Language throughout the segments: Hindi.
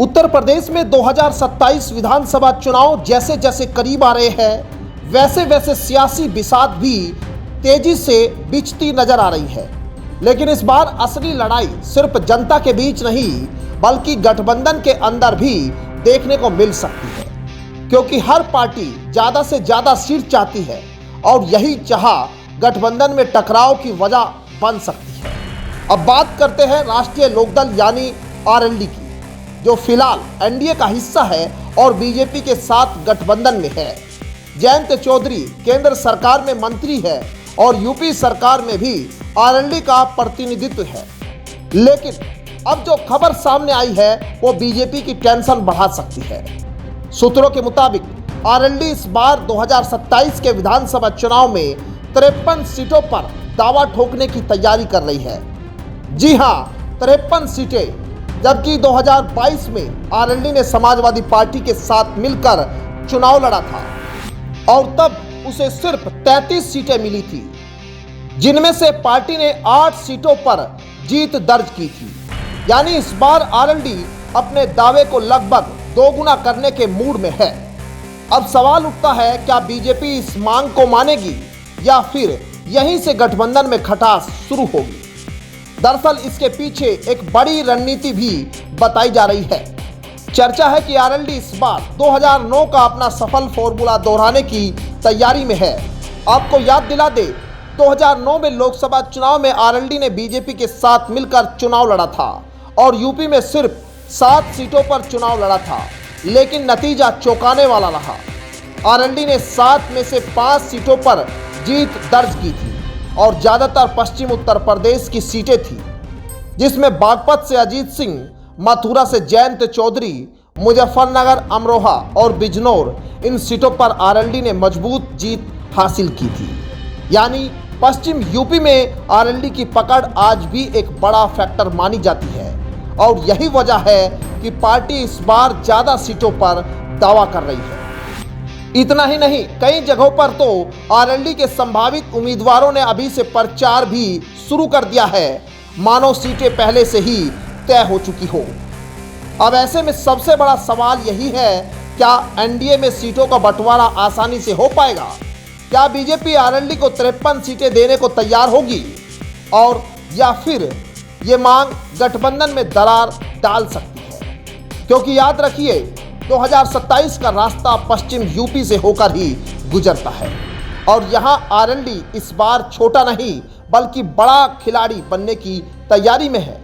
उत्तर प्रदेश में 2027 विधानसभा चुनाव जैसे जैसे करीब आ रहे हैं वैसे वैसे सियासी बिसात भी तेजी से बिछती नजर आ रही है। लेकिन इस बार असली लड़ाई सिर्फ जनता के बीच नहीं बल्कि गठबंधन के अंदर भी देखने को मिल सकती है, क्योंकि हर पार्टी ज्यादा से ज्यादा सीट चाहती है और यही चाह गठबंधन में टकराव की वजह बन सकती है। अब बात करते हैं राष्ट्रीय लोकदल यानी आरएलडी की, जो फिलहाल एनडीए का हिस्सा है और बीजेपी के साथ गठबंधन में है। जयंत चौधरी केंद्र सरकार में मंत्री है और यूपी सरकार में भी आरएलडी का प्रतिनिधित्व है। लेकिन अब जो खबर सामने आई है वो बीजेपी की टेंशन बढ़ा सकती है। सूत्रों के मुताबिक आरएलडी इस बार 2027 के विधानसभा चुनाव में 53 सीटों पर दावा ठोकने की तैयारी कर रही है। जी हां, 53 सीटें, जबकि 2022 में आरएलडी ने समाजवादी पार्टी के साथ मिलकर चुनाव लड़ा था और तब उसे सिर्फ 33 सीटें मिली थी, जिनमें से पार्टी ने 8 सीटों पर जीत दर्ज की थी। यानी इस बार आरएलडी अपने दावे को लगभग दोगुना करने के मूड में है। अब सवाल उठता है, क्या बीजेपी इस मांग को मानेगी या फिर यहीं से गठबंधन में खटास शुरू होगी? दरअसल इसके पीछे एक बड़ी रणनीति भी बताई जा रही है। चर्चा है कि आरएलडी इस बार 2009 का अपना सफल फॉर्मूला दोहराने की तैयारी में है। आपको याद दिला दे, 2009 में लोकसभा चुनाव में आरएलडी ने बीजेपी के साथ मिलकर चुनाव लड़ा था और यूपी में सिर्फ 7 सीटों पर चुनाव लड़ा था, लेकिन नतीजा चौंकाने वाला रहा। आरएलडी ने 7 में से 5 सीटों पर जीत दर्ज की थी और ज़्यादातर पश्चिम उत्तर प्रदेश की सीटें थी, जिसमें बागपत से अजीत सिंह, मथुरा से जयंत चौधरी, मुजफ्फरनगर, अमरोहा और बिजनौर, इन सीटों पर आरएलडी ने मजबूत जीत हासिल की थी। यानी पश्चिम यूपी में आरएलडी की पकड़ आज भी एक बड़ा फैक्टर मानी जाती है और यही वजह है कि पार्टी इस बार ज़्यादा सीटों पर दावा कर रही है। इतना ही नहीं, कई जगहों पर तो आरएलडी के संभावित उम्मीदवारों ने अभी से प्रचार भी शुरू कर दिया है, मानो सीटें पहले से ही तय हो चुकी हो। अब ऐसे में सबसे बड़ा सवाल यही है, क्या एनडीए में सीटों का बंटवारा आसानी से हो पाएगा? क्या बीजेपी आरएलडी को 53 सीटें देने को तैयार होगी और या फिर ये मांग गठबंधन में दरार डाल सकती है? क्योंकि याद रखिए, 2027 का रास्ता पश्चिम यूपी से होकर ही गुजरता है और यहाँ आरएलडी इस बार छोटा नहीं बल्कि बड़ा खिलाड़ी बनने की तैयारी में है।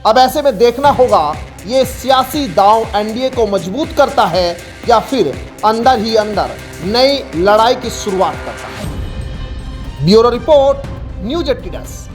अब ऐसे में देखना होगा ये सियासी दांव एनडीए को मजबूत करता है या फिर अंदर ही अंदर नई लड़ाई की शुरुआत करता है। Bureau report, news 18।